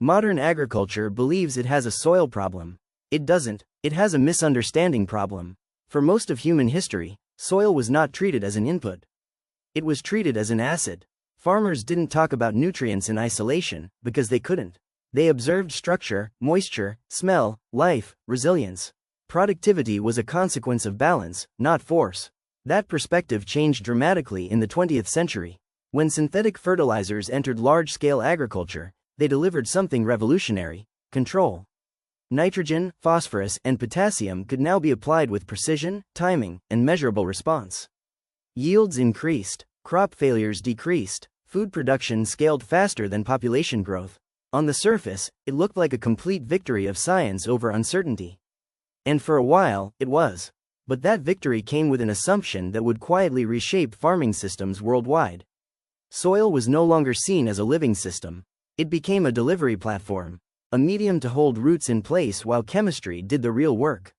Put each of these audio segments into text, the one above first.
Modern agriculture believes it has a soil problem. It doesn't, it has a misunderstanding problem. For most of human history, soil was not treated as an input. It was treated as an asset. Farmers didn't talk about nutrients in isolation, because they couldn't. They observed structure, moisture, smell, life, resilience. Productivity was a consequence of balance, not force. That perspective changed dramatically in the 20th century. When synthetic fertilizers entered large-scale agriculture, they delivered something revolutionary: control. Nitrogen, phosphorus, and potassium could now be applied with precision, timing, and measurable response. Yields increased, crop failures decreased, food production scaled faster than population growth. On the surface, it looked like a complete victory of science over uncertainty. And for a while, it was. But that victory came with an assumption that would quietly reshape farming systems worldwide. Soil was no longer seen as a living system. It became a delivery platform, a medium to hold roots in place while chemistry did the real work.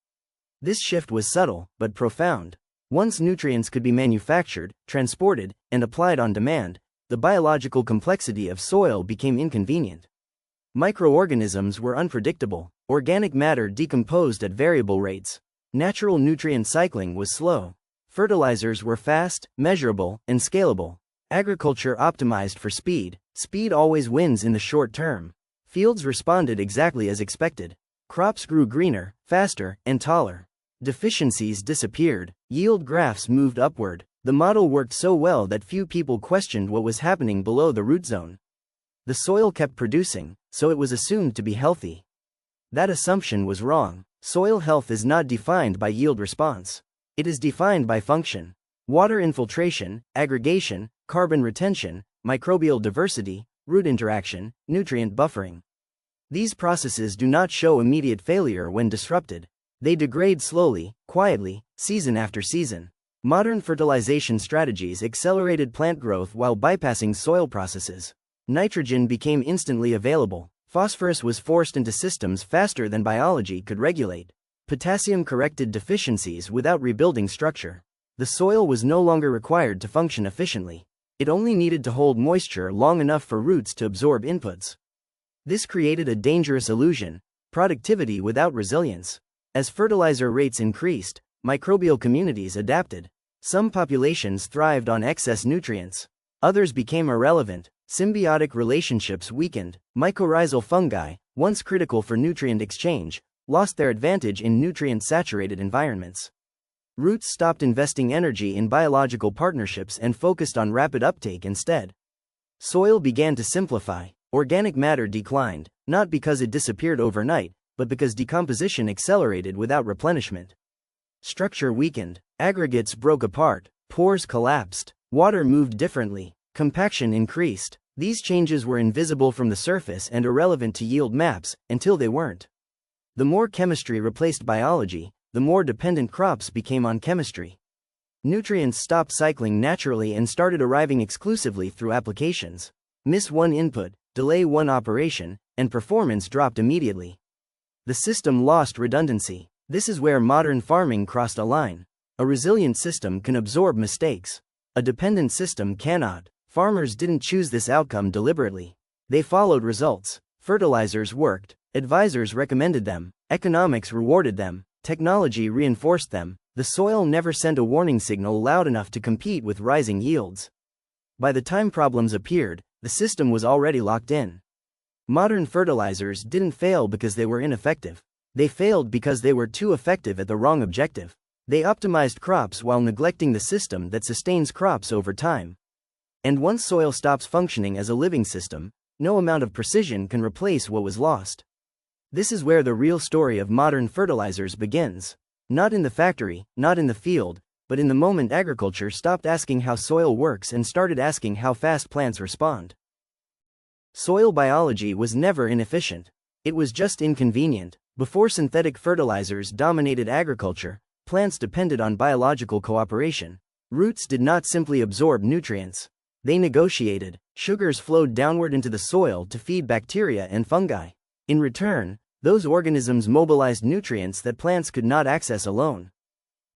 This shift was subtle, but profound. Once nutrients could be manufactured, transported, and applied on demand, the biological complexity of soil became inconvenient. Microorganisms were unpredictable. Organic matter decomposed at variable rates. Natural nutrient cycling was slow. Fertilizers were fast, measurable, and scalable. Agriculture optimized for speed. Speed always wins in the short term. Fields responded exactly as expected. Crops grew greener, faster, and taller. Deficiencies disappeared. Yield graphs moved upward. The model worked so well that few people questioned what was happening below the root zone. The soil kept producing, so it was assumed to be healthy. That assumption was wrong. Soil health is not defined by yield response. It is defined by function. Water infiltration, aggregation, carbon retention, microbial diversity, root interaction, nutrient buffering. These processes do not show immediate failure when disrupted. They degrade slowly, quietly, season after season. Modern fertilization strategies accelerated plant growth while bypassing soil processes. Nitrogen became instantly available. Phosphorus was forced into systems faster than biology could regulate. Potassium corrected deficiencies without rebuilding structure. The soil was no longer required to function efficiently. It only needed to hold moisture long enough for roots to absorb inputs. This created a dangerous illusion: productivity without resilience. As fertilizer rates increased, microbial communities adapted. Some populations thrived on excess nutrients. Others became irrelevant. Symbiotic relationships weakened. Mycorrhizal fungi, once critical for nutrient exchange, lost their advantage in nutrient-saturated environments. Roots stopped investing energy in biological partnerships and focused on rapid uptake instead. Soil began to simplify. Organic matter declined, not because it disappeared overnight, but because decomposition accelerated without replenishment. Structure weakened. Aggregates broke apart. Pores collapsed. Water moved differently. Compaction increased. These changes were invisible from the surface and irrelevant to yield maps, until they weren't. The more chemistry replaced biology, the more dependent crops became on chemistry. Nutrients stopped cycling naturally and started arriving exclusively through applications. Miss one input, delay one operation, and performance dropped immediately. The system lost redundancy. This is where modern farming crossed a line. A resilient system can absorb mistakes. A dependent system cannot. Farmers didn't choose this outcome deliberately. They followed results. Fertilizers worked. Advisors recommended them. Economics rewarded them. Technology reinforced them. The soil never sent a warning signal loud enough to compete with rising yields. By the time problems appeared, the system was already locked in. Modern fertilizers didn't fail because they were ineffective. They failed because they were too effective at the wrong objective. They optimized crops while neglecting the system that sustains crops over time. And once soil stops functioning as a living system, no amount of precision can replace what was lost. This is where the real story of modern fertilizers begins. Not in the factory, not in the field, but in the moment agriculture stopped asking how soil works and started asking how fast plants respond. Soil biology was never inefficient. It was just inconvenient. Before synthetic fertilizers dominated agriculture, plants depended on biological cooperation. Roots did not simply absorb nutrients. They negotiated. Sugars flowed downward into the soil to feed bacteria and fungi. In return, those organisms mobilized nutrients that plants could not access alone.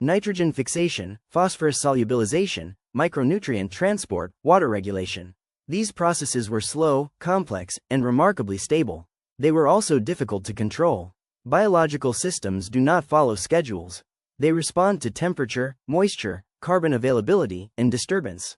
Nitrogen fixation, phosphorus solubilization, micronutrient transport, water regulation. These processes were slow, complex, and remarkably stable. They were also difficult to control. Biological systems do not follow schedules. They respond to temperature, moisture, carbon availability, and disturbance.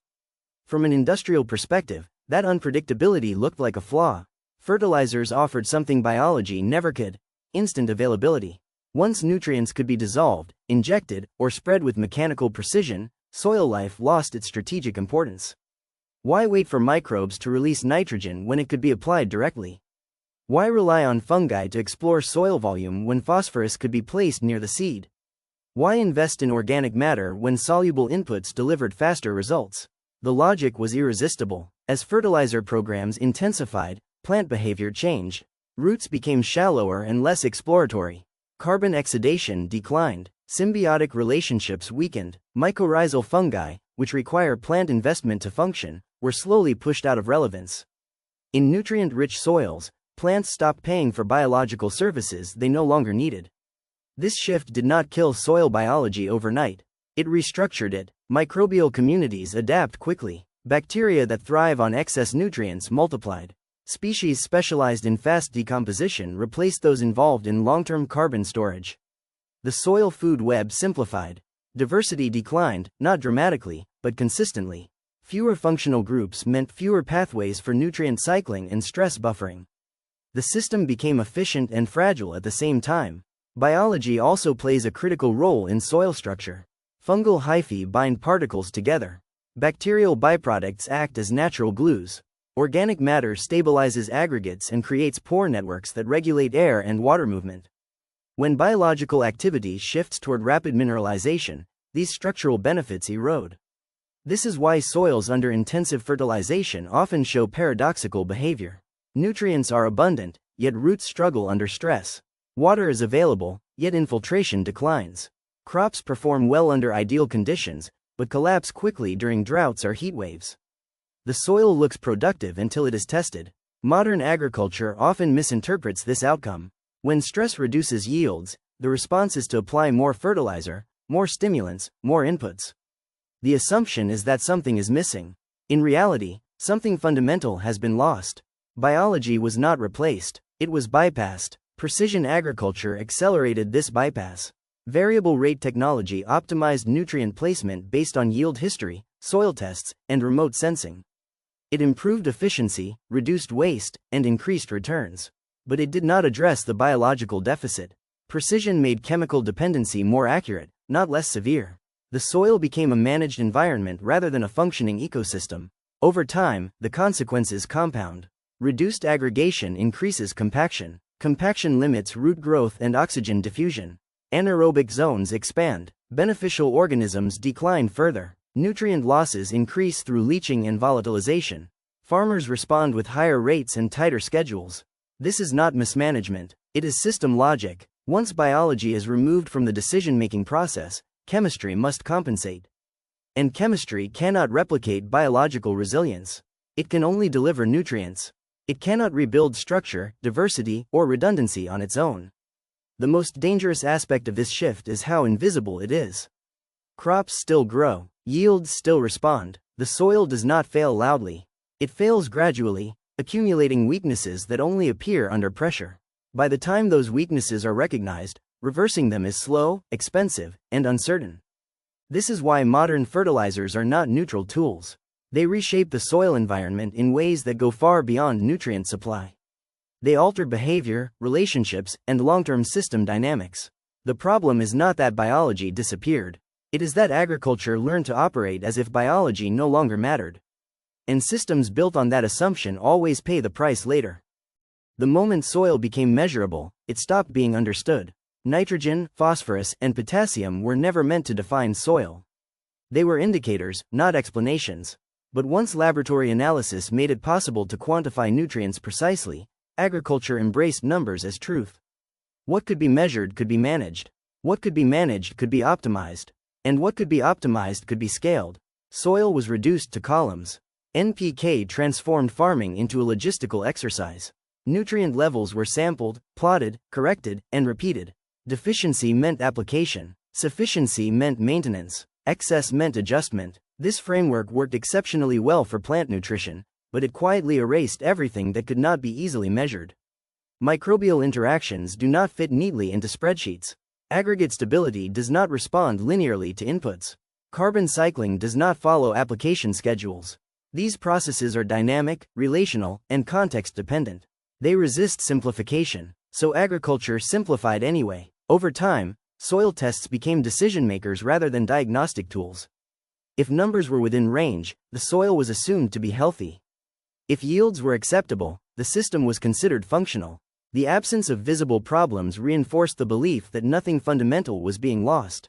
From an industrial perspective, that unpredictability looked like a flaw. Fertilizers offered something biology never could: instant availability. Once nutrients could be dissolved, injected, or spread with mechanical precision, soil life lost its strategic importance. Why wait for microbes to release nitrogen when it could be applied directly? Why rely on fungi to explore soil volume when phosphorus could be placed near the seed? Why invest in organic matter when soluble inputs delivered faster results? The logic was irresistible. As fertilizer programs intensified, plant behavior changed. Roots became shallower and less exploratory. Carbon exudation declined. Symbiotic relationships weakened. Mycorrhizal fungi, which require plant investment to function, were slowly pushed out of relevance. In nutrient-rich soils, plants stopped paying for biological services they no longer needed. This shift did not kill soil biology overnight. It restructured it. Microbial communities adapt quickly. Bacteria that thrive on excess nutrients multiplied. Species specialized in fast decomposition replaced those involved in long-term carbon storage. The soil food web simplified. Diversity declined, not dramatically, but consistently. Fewer functional groups meant fewer pathways for nutrient cycling and stress buffering. The system became efficient and fragile at the same time. Biology also plays a critical role in soil structure. Fungal hyphae bind particles together. Bacterial byproducts act as natural glues. Organic matter stabilizes aggregates and creates pore networks that regulate air and water movement. When biological activity shifts toward rapid mineralization, these structural benefits erode. This is why soils under intensive fertilization often show paradoxical behavior. Nutrients are abundant, yet roots struggle under stress. Water is available, yet infiltration declines. Crops perform well under ideal conditions, but collapse quickly during droughts or heat waves. The soil looks productive until it is tested. Modern agriculture often misinterprets this outcome. When stress reduces yields, the response is to apply more fertilizer, more stimulants, more inputs. The assumption is that something is missing. In reality, something fundamental has been lost. Biology was not replaced, it was bypassed. Precision agriculture accelerated this bypass. Variable rate technology optimized nutrient placement based on yield history, soil tests, and remote sensing. It improved efficiency, reduced waste, and increased returns. But it did not address the biological deficit. Precision made chemical dependency more accurate, not less severe. The soil became a managed environment rather than a functioning ecosystem. Over time, the consequences compound. Reduced aggregation increases compaction. Compaction limits root growth and oxygen diffusion. Anaerobic zones expand. Beneficial organisms decline further. Nutrient losses increase through leaching and volatilization. Farmers respond with higher rates and tighter schedules. This is not mismanagement, it is system logic. Once biology is removed from the decision-making process, chemistry must compensate. And chemistry cannot replicate biological resilience. It can only deliver nutrients. It cannot rebuild structure, diversity, or redundancy on its own. The most dangerous aspect of this shift is how invisible it is. Crops still grow, yields still respond, the soil does not fail loudly. It fails gradually, accumulating weaknesses that only appear under pressure. By the time those weaknesses are recognized, reversing them is slow, expensive, and uncertain. This is why modern fertilizers are not neutral tools. They reshape the soil environment in ways that go far beyond nutrient supply. They alter behavior, relationships, and long-term system dynamics. The problem is not that biology disappeared. It is that agriculture learned to operate as if biology no longer mattered. And systems built on that assumption always pay the price later. The moment soil became measurable, it stopped being understood. Nitrogen, phosphorus, and potassium were never meant to define soil. They were indicators, not explanations. But once laboratory analysis made it possible to quantify nutrients precisely, agriculture embraced numbers as truth. What could be measured could be managed. What could be managed could be optimized. And what could be optimized could be scaled. Soil was reduced to columns. NPK transformed farming into a logistical exercise. Nutrient levels were sampled, plotted, corrected, and repeated. Deficiency meant application. Sufficiency meant maintenance. Excess meant adjustment. This framework worked exceptionally well for plant nutrition, but it quietly erased everything that could not be easily measured. Microbial interactions do not fit neatly into spreadsheets. Aggregate stability does not respond linearly to inputs. Carbon cycling does not follow application schedules. These processes are dynamic, relational, and context-dependent. They resist simplification, so agriculture simplified anyway. Over time, soil tests became decision-makers rather than diagnostic tools. If numbers were within range, the soil was assumed to be healthy. If yields were acceptable, the system was considered functional. The absence of visible problems reinforced the belief that nothing fundamental was being lost.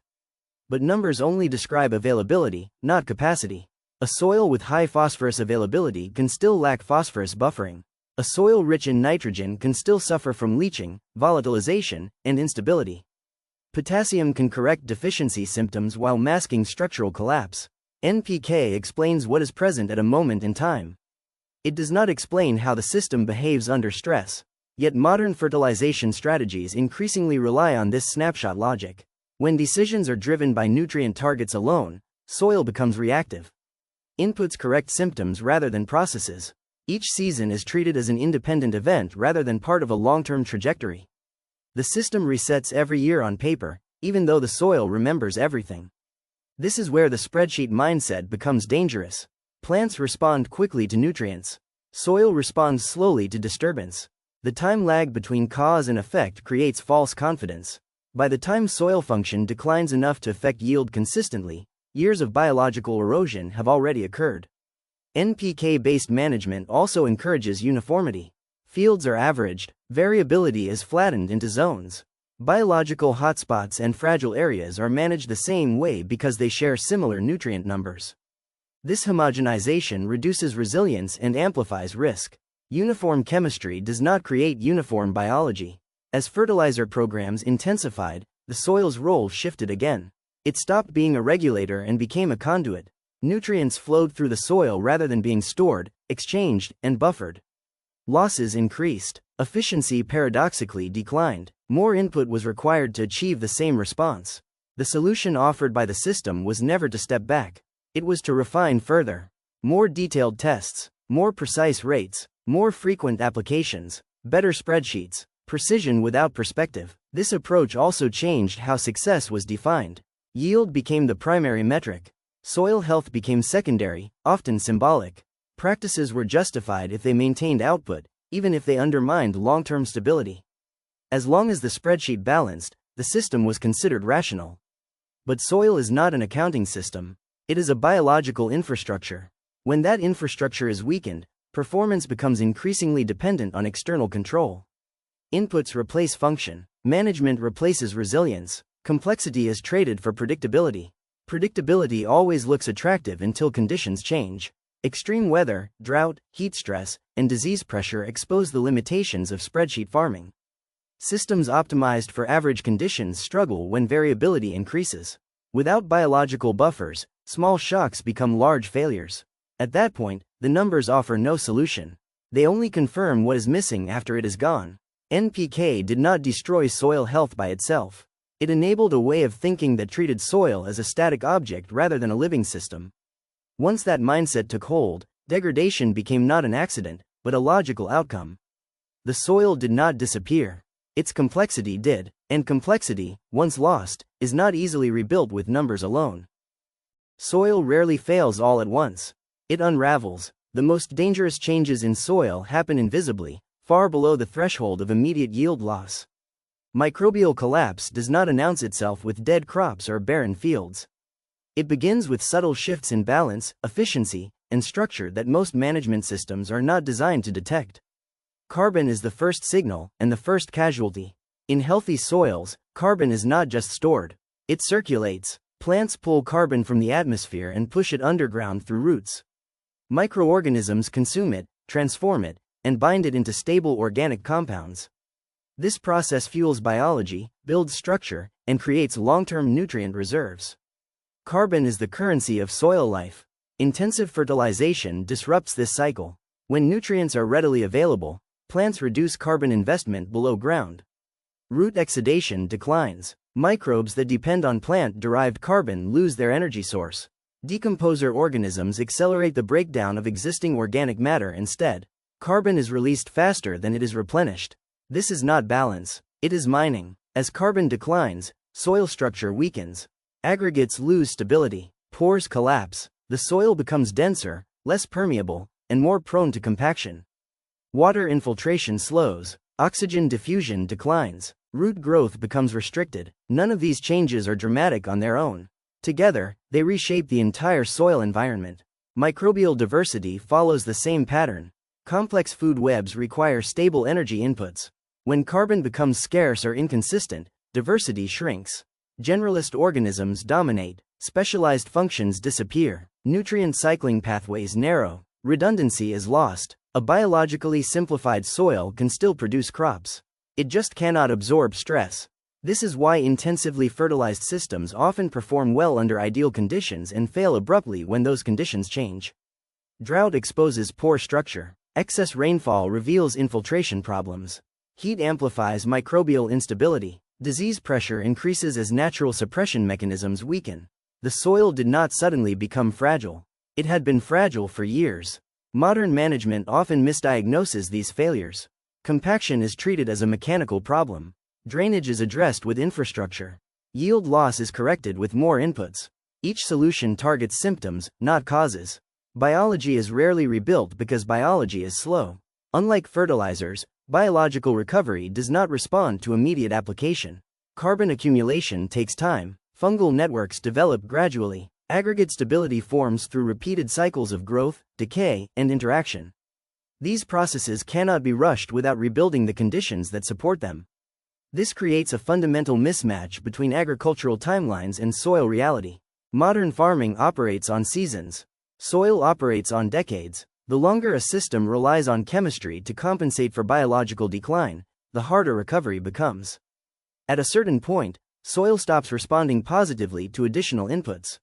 But numbers only describe availability, not capacity. A soil with high phosphorus availability can still lack phosphorus buffering. A soil rich in nitrogen can still suffer from leaching, volatilization, and instability. Potassium can correct deficiency symptoms while masking structural collapse. NPK explains what is present at a moment in time. It does not explain how the system behaves under stress. Yet modern fertilization strategies increasingly rely on this snapshot logic. When decisions are driven by nutrient targets alone, soil becomes reactive. Inputs correct symptoms rather than processes. Each season is treated as an independent event rather than part of a long-term trajectory. The system resets every year on paper, even though the soil remembers everything. This is where the spreadsheet mindset becomes dangerous. Plants respond quickly to nutrients. Soil responds slowly to disturbance. The time lag between cause and effect creates false confidence. By the time soil function declines enough to affect yield consistently, years of biological erosion have already occurred. NPK-based management also encourages uniformity. Fields are averaged, variability is flattened into zones. Biological hotspots and fragile areas are managed the same way because they share similar nutrient numbers. This homogenization reduces resilience and amplifies risk. Uniform chemistry does not create uniform biology. As fertilizer programs intensified, the soil's role shifted again. It stopped being a regulator and became a conduit. Nutrients flowed through the soil rather than being stored, exchanged, and buffered. Losses increased. Efficiency paradoxically declined. More input was required to achieve the same response. The solution offered by the system was never to step back. It was to refine further. More detailed tests, more precise rates, more frequent applications, better spreadsheets, precision without perspective. This approach also changed how success was defined. Yield became the primary metric. Soil health became secondary, often symbolic. Practices were justified if they maintained output, even if they undermined long-term stability. As long as the spreadsheet balanced, the system was considered rational. But soil is not an accounting system. It is a biological infrastructure. When that infrastructure is weakened, performance becomes increasingly dependent on external control. Inputs replace function. Management replaces resilience. Complexity is traded for predictability. Predictability always looks attractive until conditions change. Extreme weather, drought, heat stress, and disease pressure expose the limitations of spreadsheet farming. Systems optimized for average conditions struggle when variability increases. Without biological buffers, small shocks become large failures. At that point, the numbers offer no solution. They only confirm what is missing after it is gone. NPK did not destroy soil health by itself. It enabled a way of thinking that treated soil as a static object rather than a living system. Once that mindset took hold, degradation became not an accident, but a logical outcome. The soil did not disappear. Its complexity did, and complexity, once lost, is not easily rebuilt with numbers alone. Soil rarely fails all at once. It unravels. The most dangerous changes in soil happen invisibly, far below the threshold of immediate yield loss. Microbial collapse does not announce itself with dead crops or barren fields. It begins with subtle shifts in balance, efficiency, and structure that most management systems are not designed to detect. Carbon is the first signal and the first casualty. In healthy soils, carbon is not just stored. It circulates. Plants pull carbon from the atmosphere and push it underground through roots. Microorganisms consume it, transform it, and bind it into stable organic compounds. This process fuels biology, builds structure, and creates long-term nutrient reserves. Carbon is the currency of soil life. Intensive fertilization disrupts this cycle. When nutrients are readily available, plants reduce carbon investment below ground. Root exudation declines. Microbes that depend on plant-derived carbon lose their energy source. Decomposer organisms accelerate the breakdown of existing organic matter instead. Carbon is released faster than it is replenished. This is not balance, it is mining. As carbon declines, soil structure weakens. Aggregates lose stability, pores collapse, the soil becomes denser, less permeable, and more prone to compaction. Water infiltration slows, oxygen diffusion declines, root growth becomes restricted. None of these changes are dramatic on their own. Together, they reshape the entire soil environment. Microbial diversity follows the same pattern. Complex food webs require stable energy inputs. When carbon becomes scarce or inconsistent, diversity shrinks. Generalist organisms dominate, specialized functions disappear, nutrient cycling pathways narrow, redundancy is lost. A biologically simplified soil can still produce crops. It just cannot absorb stress. This is why intensively fertilized systems often perform well under ideal conditions and fail abruptly when those conditions change. Drought exposes poor structure. Excess rainfall reveals infiltration problems. Heat amplifies microbial instability. Disease pressure increases as natural suppression mechanisms weaken. The soil did not suddenly become fragile. It had been fragile for years. Modern management often misdiagnoses these failures. Compaction is treated as a mechanical problem. Drainage is addressed with infrastructure. Yield loss is corrected with more inputs. Each solution targets symptoms, not causes. Biology is rarely rebuilt because biology is slow. Unlike fertilizers, biological recovery does not respond to immediate application. Carbon accumulation takes time. Fungal networks develop gradually. Aggregate stability forms through repeated cycles of growth, decay, and interaction. These processes cannot be rushed without rebuilding the conditions that support them. This creates a fundamental mismatch between agricultural timelines and soil reality. Modern farming operates on seasons. Soil operates on decades. The longer a system relies on chemistry to compensate for biological decline, the harder recovery becomes. At a certain point, soil stops responding positively to additional inputs.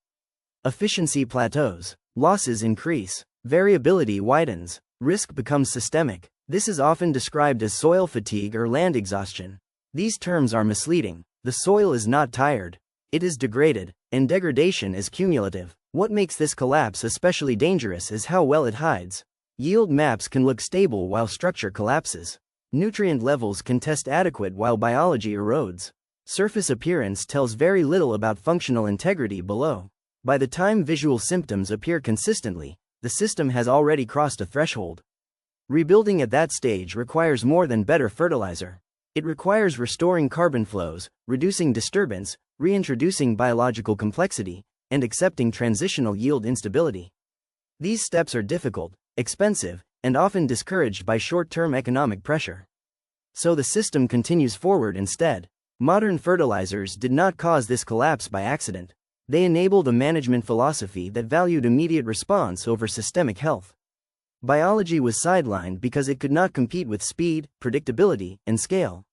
Efficiency plateaus. Losses increase. Variability widens. Risk becomes systemic. This is often described as soil fatigue or land exhaustion. These terms are misleading. The soil is not tired. It is degraded, and degradation is cumulative. What makes this collapse especially dangerous is how well it hides. Yield maps can look stable while structure collapses. Nutrient levels can test adequate while biology erodes. Surface appearance tells very little about functional integrity below. By the time visual symptoms appear consistently, the system has already crossed a threshold. Rebuilding at that stage requires more than better fertilizer. It requires restoring carbon flows, reducing disturbance, reintroducing biological complexity, and accepting transitional yield instability. These steps are difficult, expensive, and often discouraged by short-term economic pressure. So the system continues forward instead. Modern fertilizers did not cause this collapse by accident. They enabled a management philosophy that valued immediate response over systemic health. Biology was sidelined because it could not compete with speed, predictability, and scale.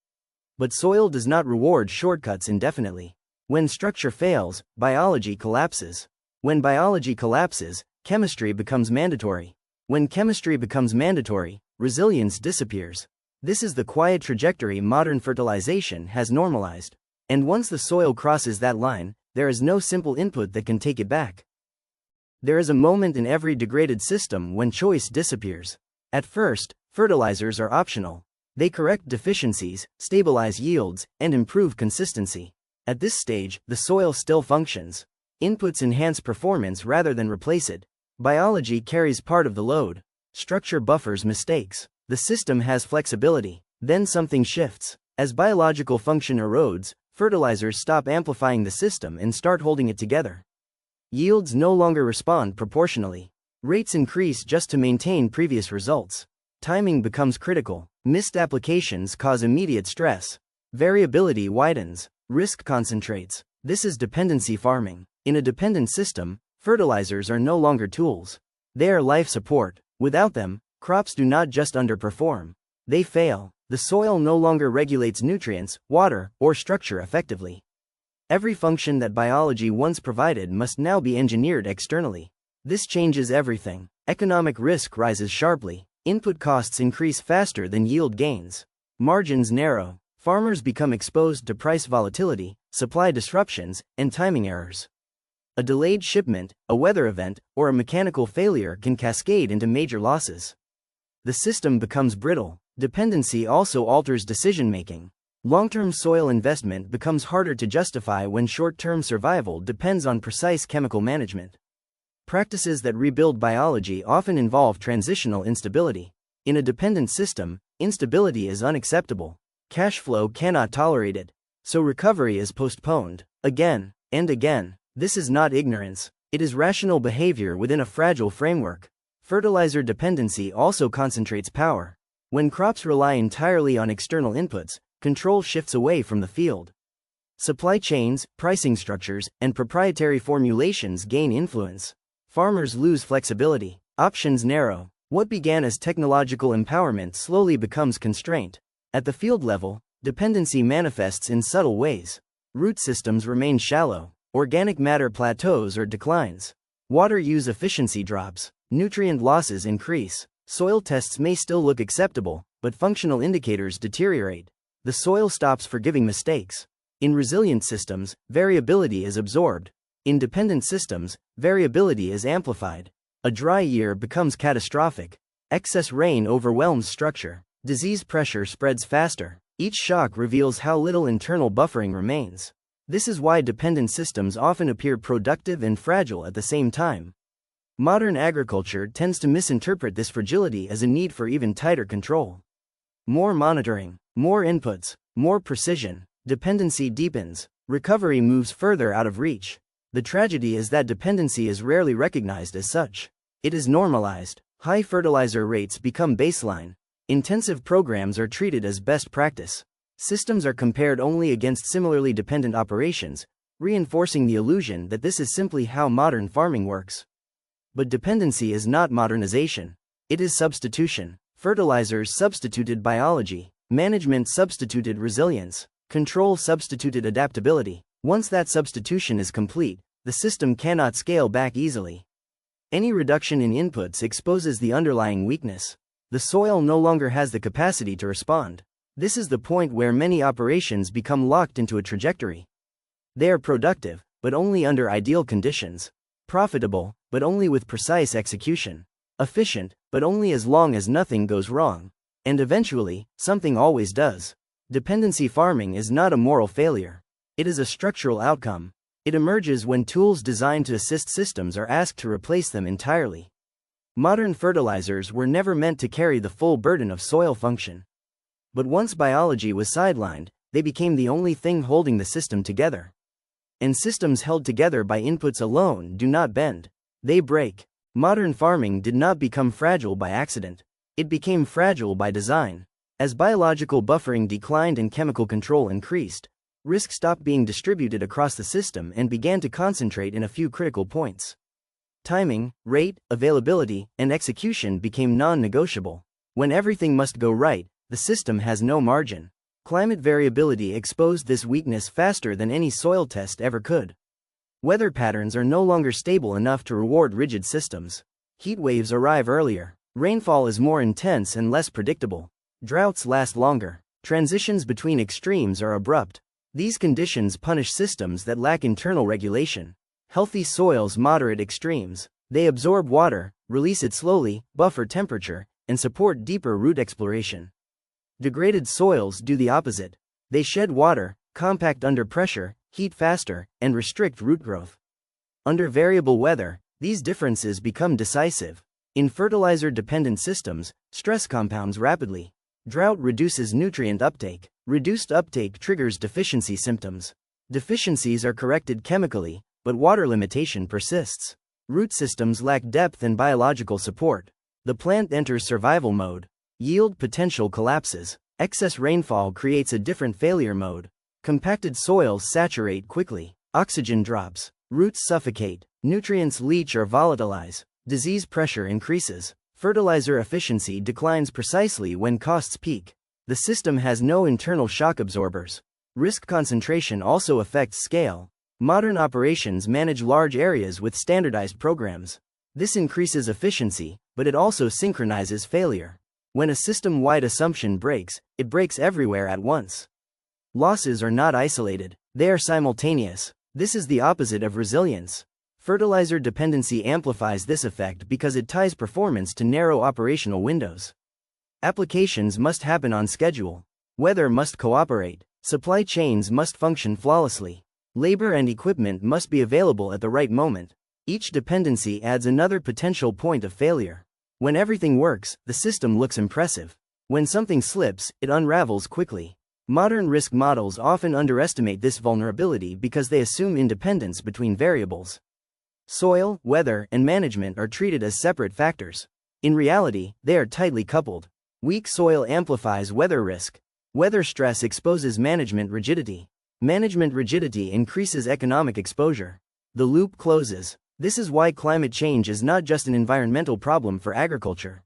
But soil does not reward shortcuts indefinitely. When structure fails, biology collapses. When biology collapses, chemistry becomes mandatory. When chemistry becomes mandatory, resilience disappears. This is the quiet trajectory modern fertilization has normalized. And once the soil crosses that line, there is no simple input that can take it back. There is a moment in every degraded system when choice disappears. At first, fertilizers are optional. They correct deficiencies, stabilize yields, and improve consistency. At this stage, the soil still functions. Inputs enhance performance rather than replace it. Biology carries part of the load. Structure buffers mistakes. The system has flexibility. Then something shifts. As biological function erodes, fertilizers stop amplifying the system and start holding it together. Yields no longer respond proportionally. Rates increase just to maintain previous results. Timing becomes critical. Missed applications cause immediate stress. Variability widens. Risk concentrates. This is dependency farming. In a dependent system, fertilizers are no longer tools. They are life support. Without them, crops do not just underperform. They fail. The soil no longer regulates nutrients, water, or structure effectively. Every function that biology once provided must now be engineered externally. This changes everything. Economic risk rises sharply. Input costs increase faster than yield gains. Margins narrow. Farmers become exposed to price volatility, supply disruptions, and timing errors. A delayed shipment, a weather event, or a mechanical failure can cascade into major losses. The system becomes brittle. Dependency also alters decision-making. Long-term soil investment becomes harder to justify when short-term survival depends on precise chemical management. Practices that rebuild biology often involve transitional instability. In a dependent system, instability is unacceptable. Cash flow cannot tolerate it, so recovery is postponed, again and again. This is not ignorance, it is rational behavior within a fragile framework. Fertilizer dependency also concentrates power. When crops rely entirely on external inputs, control shifts away from the field. Supply chains, pricing structures, and proprietary formulations gain influence. Farmers lose flexibility, options narrow. What began as technological empowerment slowly becomes constraint. At the field level, dependency manifests in subtle ways. Root systems remain shallow, organic matter plateaus or declines. Water use efficiency drops, nutrient losses increase. Soil tests may still look acceptable, but functional indicators deteriorate. The soil stops forgiving mistakes. In resilient systems, variability is absorbed. In dependent systems, variability is amplified. A dry year becomes catastrophic. Excess rain overwhelms structure. Disease pressure spreads faster. Each shock reveals how little internal buffering remains. This is why dependent systems often appear productive and fragile at the same time. Modern agriculture tends to misinterpret this fragility as a need for even tighter control. More monitoring, more inputs, more precision. Dependency deepens. Recovery moves further out of reach. The tragedy is that dependency is rarely recognized as such. It is normalized. High fertilizer rates become baseline. Intensive programs are treated as best practice. Systems are compared only against similarly dependent operations, reinforcing the illusion that this is simply how modern farming works. But dependency is not modernization. It is substitution. Fertilizers substituted biology. Management substituted resilience. Control substituted adaptability. Once that substitution is complete, the system cannot scale back easily. Any reduction in inputs exposes the underlying weakness. The soil no longer has the capacity to respond. This is the point where many operations become locked into a trajectory. They are productive, but only under ideal conditions. Profitable, but only with precise execution. Efficient, but only as long as nothing goes wrong. And eventually, something always does. Dependency farming is not a moral failure. It is a structural outcome. It emerges when tools designed to assist systems are asked to replace them entirely. Modern fertilizers were never meant to carry the full burden of soil function. But once biology was sidelined, they became the only thing holding the system together. And systems held together by inputs alone do not bend. They break. Modern farming did not become fragile by accident. It became fragile by design. As biological buffering declined and chemical control increased, risk stopped being distributed across the system and began to concentrate in a few critical points. Timing, rate, availability, and execution became non-negotiable. When everything must go right, the system has no margin. Climate variability exposed this weakness faster than any soil test ever could. Weather patterns are no longer stable enough to reward rigid systems. Heat waves arrive earlier. Rainfall is more intense and less predictable. Droughts last longer. Transitions between extremes are abrupt. These conditions punish systems that lack internal regulation. Healthy soils moderate extremes. They absorb water, release it slowly, buffer temperature, and support deeper root exploration. Degraded soils do the opposite. They shed water, compact under pressure, heat faster, and restrict root growth. Under variable weather, these differences become decisive. In fertilizer-dependent systems, stress compounds rapidly. Drought reduces nutrient uptake. Reduced uptake triggers deficiency symptoms. Deficiencies are corrected chemically, but water limitation persists. Root systems lack depth and biological support. The plant enters survival mode. Yield potential collapses. Excess rainfall creates a different failure mode. Compacted soils saturate quickly. Oxygen drops. Roots suffocate. Nutrients leach or volatilize. Disease pressure increases. Fertilizer efficiency declines precisely when costs peak. The system has no internal shock absorbers. Risk concentration also affects scale. Modern operations manage large areas with standardized programs. This increases efficiency, but it also synchronizes failure. When a system-wide assumption breaks, it breaks everywhere at once. Losses are not isolated, they are simultaneous. This is the opposite of resilience. Fertilizer dependency amplifies this effect because it ties performance to narrow operational windows. Applications must happen on schedule. Weather must cooperate. Supply chains must function flawlessly. Labor and equipment must be available at the right moment. Each dependency adds another potential point of failure. When everything works, the system looks impressive. When something slips, it unravels quickly. Modern risk models often underestimate this vulnerability because they assume independence between variables. Soil, weather, and management are treated as separate factors. In reality, they are tightly coupled. Weak soil amplifies weather risk. Weather stress exposes management rigidity. Management rigidity increases economic exposure. The loop closes. This is why climate change is not just an environmental problem for agriculture.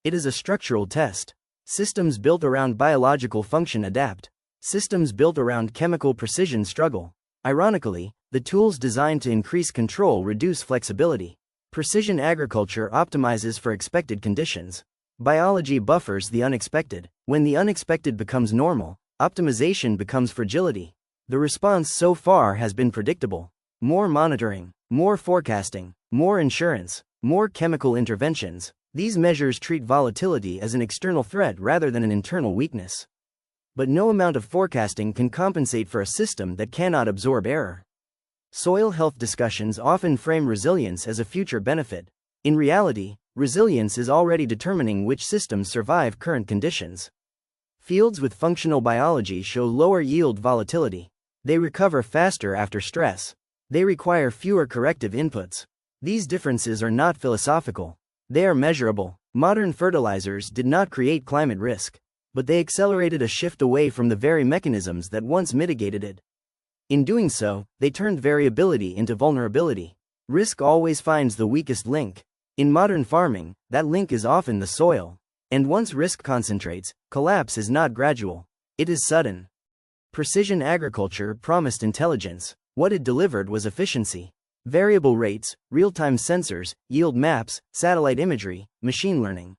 It is a structural test. Systems built around biological function adapt. Systems built around chemical precision struggle. Ironically, the tools designed to increase control reduce flexibility. Precision agriculture optimizes for expected conditions. Biology buffers the unexpected. When the unexpected becomes normal, optimization becomes fragility. The response so far has been predictable. More monitoring, more forecasting, more insurance, more chemical interventions. These measures treat volatility as an external threat rather than an internal weakness. But no amount of forecasting can compensate for a system that cannot absorb error. Soil health discussions often frame resilience as a future benefit. In reality, resilience is already determining which systems survive current conditions. Fields with functional biology show lower yield volatility. They recover faster after stress. They require fewer corrective inputs. These differences are not philosophical. They are measurable. Modern fertilizers did not create climate risk, but they accelerated a shift away from the very mechanisms that once mitigated it. In doing so, they turned variability into vulnerability. Risk always finds the weakest link. In modern farming, that link is often the soil. And once risk concentrates, collapse is not gradual. It is sudden. Precision agriculture promised intelligence. What it delivered was efficiency. Variable rates, real-time sensors, yield maps, satellite imagery, machine learning.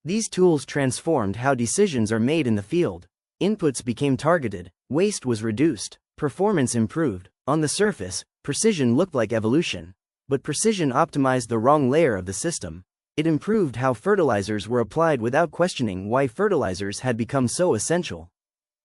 These tools transformed how decisions are made in the field. Inputs became targeted, waste was reduced, performance improved. On the surface, precision looked like evolution. But precision optimized the wrong layer of the system. It improved how fertilizers were applied without questioning why fertilizers had become so essential.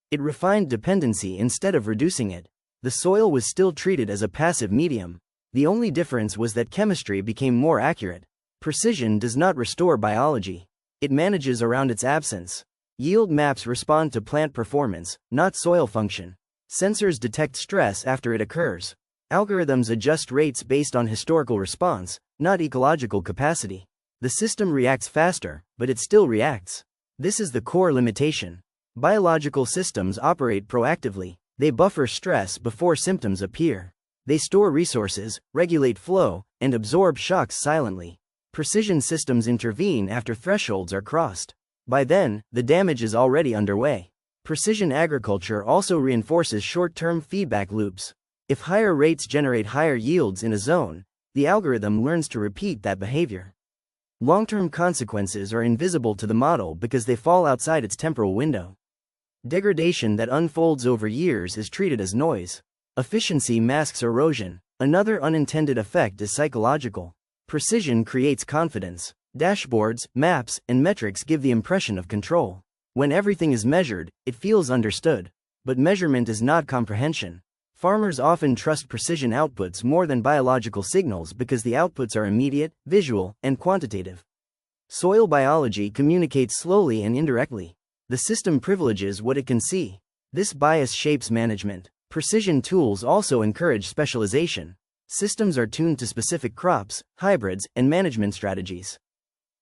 It refined dependency instead of reducing it. The soil was still treated as a passive medium. The only difference was that chemistry became more accurate. Precision does not restore biology. It manages around its absence. Yield maps respond to plant performance, not soil function. Sensors detect stress after it occurs. Algorithms adjust rates based on historical response, not ecological capacity. The system reacts faster, but it still reacts. This is the core limitation. Biological systems operate proactively. They buffer stress before symptoms appear. They store resources, regulate flow, and absorb shocks silently. Precision systems intervene after thresholds are crossed. By then, the damage is already underway. Precision agriculture also reinforces short-term feedback loops. If higher rates generate higher yields in a zone, the algorithm learns to repeat that behavior. Long-term consequences are invisible to the model because they fall outside its temporal window. Degradation that unfolds over years is treated as noise. Efficiency masks erosion. Another unintended effect is psychological. Precision creates confidence. Dashboards, maps, and metrics give the impression of control. When everything is measured, it feels understood. But measurement is not comprehension. Farmers often trust precision outputs more than biological signals because the outputs are immediate, visual, and quantitative. Soil biology communicates slowly and indirectly. The system privileges what it can see. This bias shapes management. Precision tools also encourage specialization. Systems are tuned to specific crops, hybrids, and management strategies.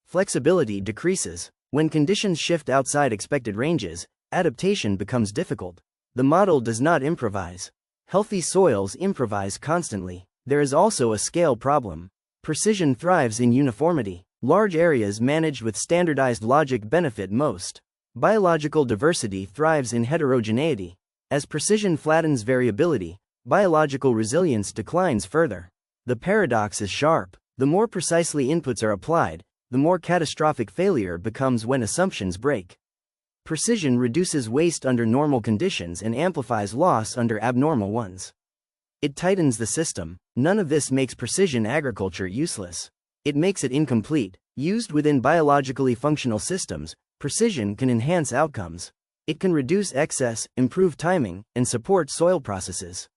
Flexibility decreases. When conditions shift outside expected ranges, adaptation becomes difficult. The model does not improvise. Healthy soils improvise constantly. There is also a scale problem. Precision thrives in uniformity. Large areas managed with standardized logic benefit most. Biological diversity thrives in heterogeneity. As precision flattens variability, biological resilience declines further. The paradox is sharp. The more precisely inputs are applied, the more catastrophic failure becomes when assumptions break. Precision reduces waste under normal conditions and amplifies loss under abnormal ones. It tightens the system. None of this makes precision agriculture useless. It makes it incomplete. Used within biologically functional systems, Precision can enhance outcomes. It can reduce excess, improve timing, and support soil processes.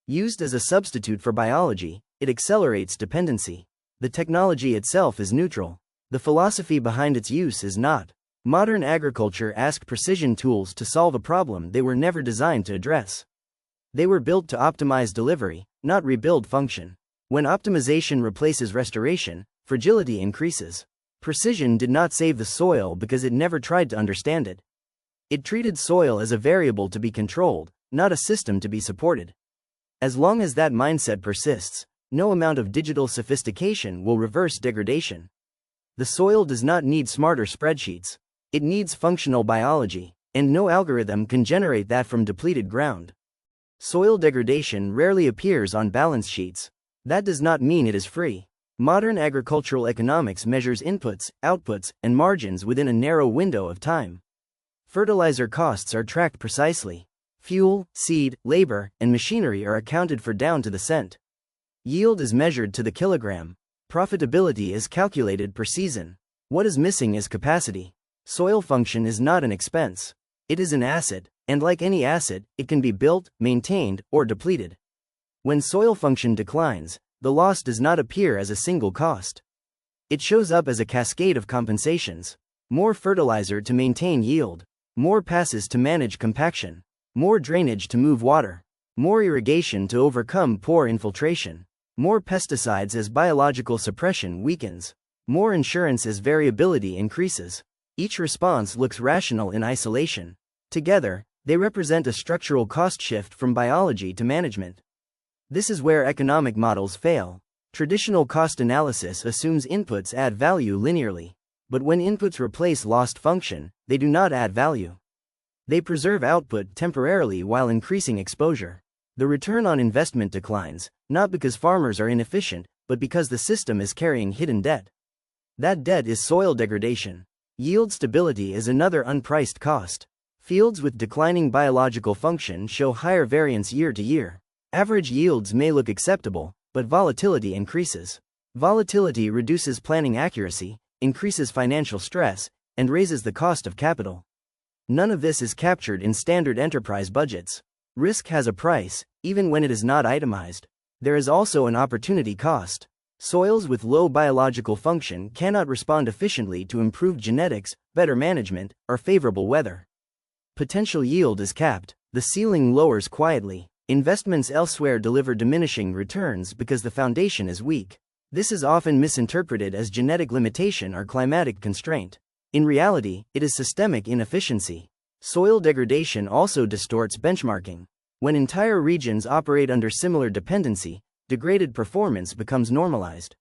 Used as a substitute for biology, it accelerates dependency. The technology itself is neutral. The philosophy behind its use is not. Modern agriculture asked precision tools to solve a problem they were never designed to address. They were built to optimize delivery, not rebuild function. When optimization replaces restoration, fragility increases. Precision did not save the soil because it never tried to understand it. It treated soil as a variable to be controlled, not a system to be supported. As long as that mindset persists, no amount of digital sophistication will reverse degradation. The soil does not need smarter spreadsheets. It needs functional biology, and no algorithm can generate that from depleted ground. Soil degradation rarely appears on balance sheets. That does not mean it is free. Modern agricultural economics measures inputs, outputs, and margins within a narrow window of time. Fertilizer costs are tracked precisely. Fuel, seed, labor, and machinery are accounted for down to the cent. Yield is measured to the kilogram. Profitability is calculated per season. What is missing is capacity. Soil function is not an expense. It is an asset, and like any asset, it can be built, maintained, or depleted. When soil function declines, the loss does not appear as a single cost. It shows up as a cascade of compensations. More fertilizer to maintain yield. More passes to manage compaction. More drainage to move water. More irrigation to overcome poor infiltration. More pesticides as biological suppression weakens. More insurance as variability increases. Each response looks rational in isolation. Together, they represent a structural cost shift from biology to management. This is where economic models fail. Traditional cost analysis assumes inputs add value linearly. But when inputs replace lost function, they do not add value. They preserve output temporarily while increasing exposure. The return on investment declines, not because farmers are inefficient, but because the system is carrying hidden debt. That debt is soil degradation. Yield stability is another unpriced cost. Fields with declining biological function show higher variance year to year. Average yields may look acceptable, but volatility increases. Volatility reduces planning accuracy, increases financial stress, and raises the cost of capital. None of this is captured in standard enterprise budgets. Risk has a price, even when it is not itemized. There is also an opportunity cost. Soils with low biological function cannot respond efficiently to improved genetics, better management, or favorable weather. Potential yield is capped. The ceiling lowers quietly. Investments elsewhere deliver diminishing returns because the foundation is weak. This is often misinterpreted as genetic limitation or climatic constraint. In reality, it is systemic inefficiency. Soil degradation also distorts benchmarking. When entire regions operate under similar dependency, degraded performance becomes normalized.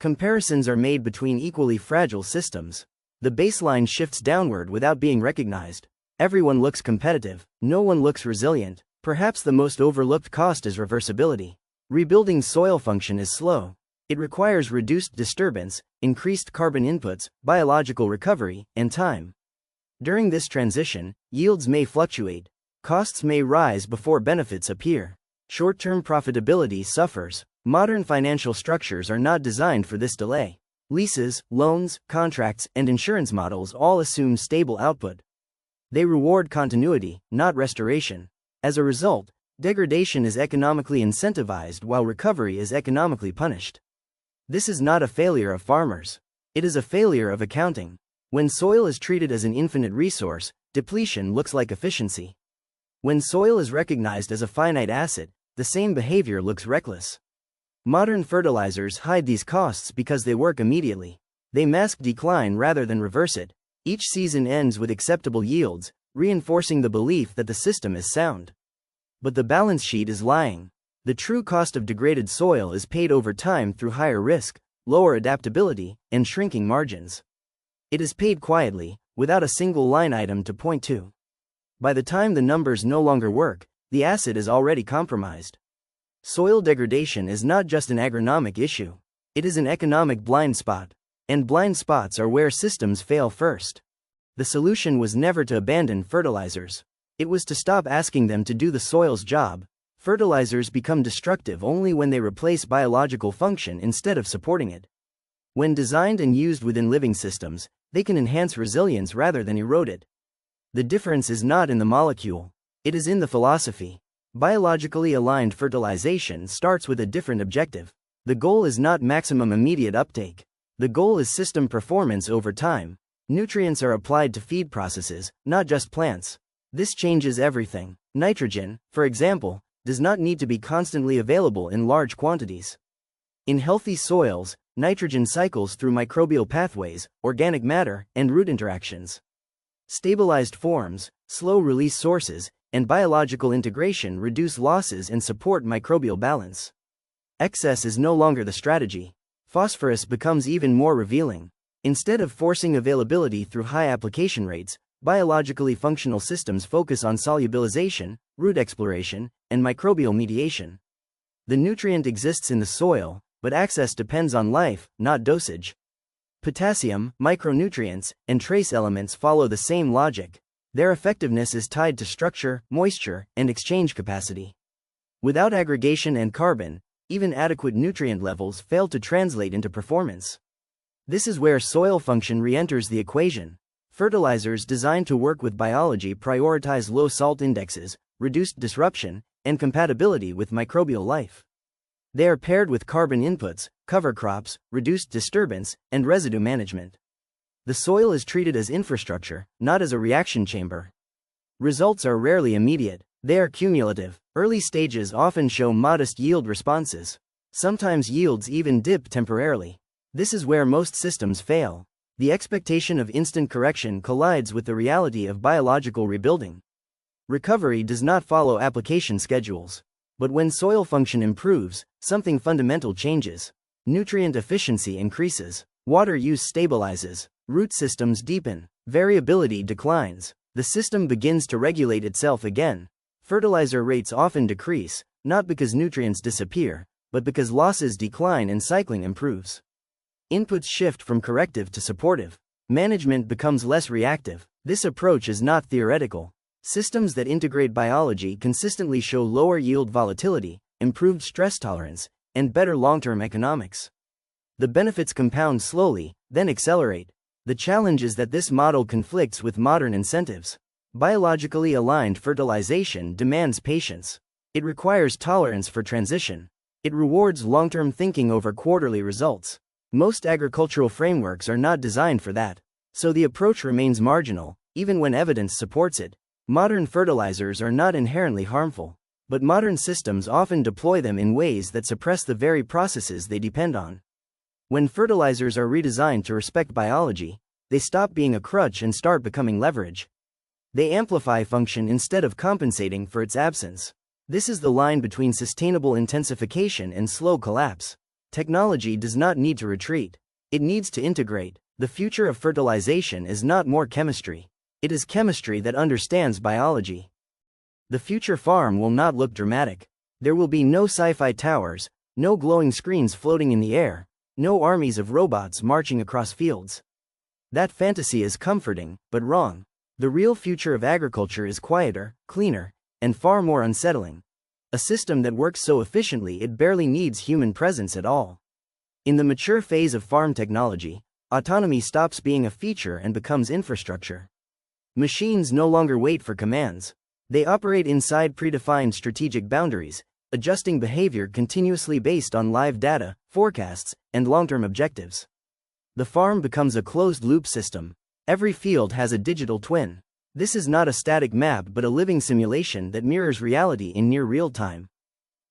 Comparisons are made between equally fragile systems. The baseline shifts downward without being recognized. Everyone looks competitive, no one looks resilient. Perhaps the most overlooked cost is reversibility. Rebuilding soil function is slow. It requires reduced disturbance, increased carbon inputs, biological recovery, and time. During this transition, yields may fluctuate. Costs may rise before benefits appear. Short-term profitability suffers. Modern financial structures are not designed for this delay. Leases, loans, contracts, and insurance models all assume stable output. They reward continuity, not restoration. As a result, degradation is economically incentivized while recovery is economically punished. This is not a failure of farmers. It is a failure of accounting. When soil is treated as an infinite resource, depletion looks like efficiency. When soil is recognized as a finite asset, the same behavior looks reckless. Modern fertilizers hide these costs because they work immediately. They mask decline rather than reverse it. Each season ends with acceptable yields, reinforcing the belief that the system is sound. But the balance sheet is lying. The true cost of degraded soil is paid over time through higher risk, lower adaptability, and shrinking margins. It is paid quietly, without a single line item to point to. By the time the numbers no longer work, the asset is already compromised. Soil degradation is not just an agronomic issue. It is an economic blind spot. And blind spots are where systems fail first. The solution was never to abandon fertilizers. It was to stop asking them to do the soil's job. Fertilizers become destructive only when they replace biological function instead of supporting it. When designed and used within living systems, They can enhance resilience rather than erode it. The difference is not in the molecule. It is in the philosophy. Biologically aligned fertilization starts with a different objective. The goal is not maximum immediate uptake. The goal is system performance over time. Nutrients are applied to feed processes, not just plants. This changes everything. Nitrogen, for example, does not need to be constantly available in large quantities. In healthy soils, nitrogen cycles through microbial pathways, organic matter, and root interactions. Stabilized forms, slow-release sources, and biological integration reduce losses and support microbial balance. Excess is no longer the strategy. Phosphorus becomes even more revealing. Instead of forcing availability through high application rates, biologically functional systems focus on solubilization, root exploration, and microbial mediation. The nutrient exists in the soil, but access depends on life, not dosage. Potassium, micronutrients, and trace elements follow the same logic. Their effectiveness is tied to structure, moisture, and exchange capacity. Without aggregation and carbon, even adequate nutrient levels fail to translate into performance. This is where soil function re-enters the equation. Fertilizers designed to work with biology prioritize low salt indexes, reduced disruption, and compatibility with microbial life. They are paired with carbon inputs, cover crops, reduced disturbance, and residue management. The soil is treated as infrastructure, not as a reaction chamber. Results are rarely immediate. They are cumulative. Early stages often show modest yield responses. Sometimes yields even dip temporarily. This is where most systems fail. The expectation of instant correction collides with the reality of biological rebuilding. Recovery does not follow application schedules. But when soil function improves, something fundamental changes. Nutrient efficiency increases. Water use stabilizes. Root systems deepen. Variability declines. The system begins to regulate itself again. Fertilizer rates often decrease, not because nutrients disappear, but because losses decline and cycling improves. Inputs shift from corrective to supportive. Management becomes less reactive. This approach is not theoretical. Systems that integrate biology consistently show lower yield volatility, improved stress tolerance, and better long-term economics. The benefits compound slowly, then accelerate. The challenge is that this model conflicts with modern incentives. Biologically aligned fertilization demands patience. It requires tolerance for transition. It rewards long-term thinking over quarterly results. Most agricultural frameworks are not designed for that. So the approach remains marginal, even when evidence supports it. Modern fertilizers are not inherently harmful, but modern systems often deploy them in ways that suppress the very processes they depend on. When fertilizers are redesigned to respect biology, they stop being a crutch and start becoming leverage. They amplify function instead of compensating for its absence. This is the line between sustainable intensification and slow collapse. Technology does not need to retreat. It needs to integrate. The future of fertilization is not more chemistry. It is chemistry that understands biology. The future farm will not look dramatic. There will be no sci-fi towers, no glowing screens floating in the air, no armies of robots marching across fields. That fantasy is comforting, but wrong. The real future of agriculture is quieter, cleaner, and far more unsettling. A system that works so efficiently it barely needs human presence at all. In the mature phase of farm technology, autonomy stops being a feature and becomes infrastructure. Machines no longer wait for commands. They operate inside predefined strategic boundaries, adjusting behavior continuously based on live data, forecasts, and long-term objectives. The farm becomes a closed-loop system. Every field has a digital twin. This is not a static map but a living simulation that mirrors reality in near real time.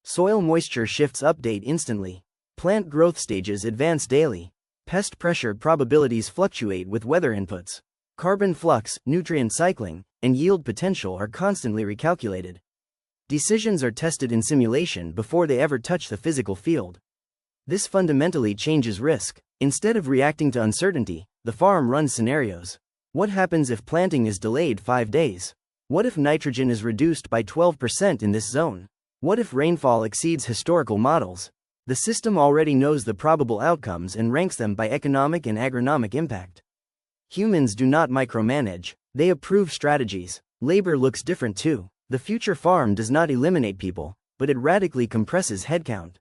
Soil moisture shifts update instantly. Plant growth stages advance daily. Pest pressure probabilities fluctuate with weather inputs. Carbon flux, nutrient cycling, and yield potential are constantly recalculated. Decisions are tested in simulation before they ever touch the physical field. This fundamentally changes risk. Instead of reacting to uncertainty, the farm runs scenarios. What happens if planting is delayed 5 days? What if nitrogen is reduced by 12% in this zone? What if rainfall exceeds historical models? The system already knows the probable outcomes and ranks them by economic and agronomic impact. Humans do not micromanage, they approve strategies. Labor looks different too. The future farm does not eliminate people, but it radically compresses headcount.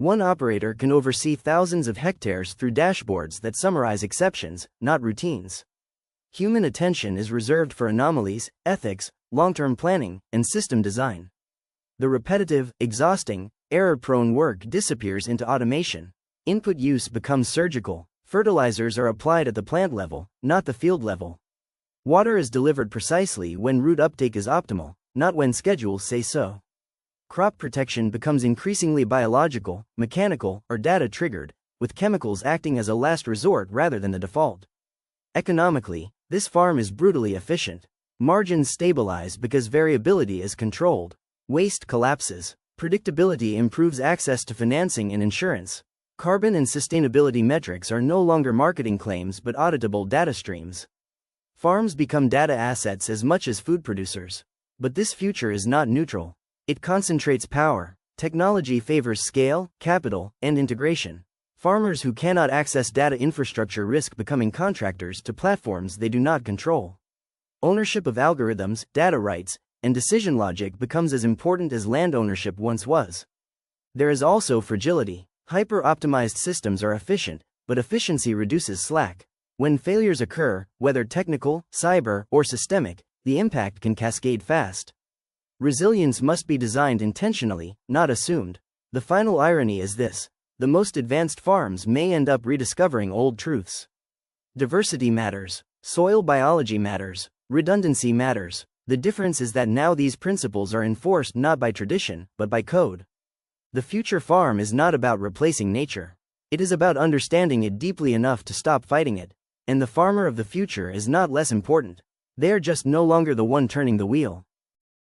One operator can oversee thousands of hectares through dashboards that summarize exceptions, not routines. Human attention is reserved for anomalies, ethics, long-term planning, and system design. The repetitive, exhausting, error-prone work disappears into automation. Input use becomes surgical. Fertilizers are applied at the plant level, not the field level. Water is delivered precisely when root uptake is optimal, not when schedules say so. Crop protection becomes increasingly biological, mechanical, or data-triggered, with chemicals acting as a last resort rather than the default. Economically, this farm is brutally efficient. Margins stabilize because variability is controlled. Waste collapses. Predictability improves access to financing and insurance. Carbon and sustainability metrics are no longer marketing claims but auditable data streams. Farms become data assets as much as food producers. But this future is not neutral. It concentrates power. Technology favors scale, capital, and integration. Farmers who cannot access data infrastructure risk becoming contractors to platforms they do not control. Ownership of algorithms, data rights, and decision logic becomes as important as land ownership once was. There is also fragility. Hyper-optimized systems are efficient, but efficiency reduces slack. When failures occur, whether technical, cyber, or systemic, the impact can cascade fast. Resilience must be designed intentionally, not assumed. The final irony is this: the most advanced farms may end up rediscovering old truths. Diversity matters. Soil biology matters. Redundancy matters. The difference is that now these principles are enforced not by tradition, but by code. The future farm is not about replacing nature. It is about understanding it deeply enough to stop fighting it. And the farmer of the future is not less important. They are just no longer the one turning the wheel.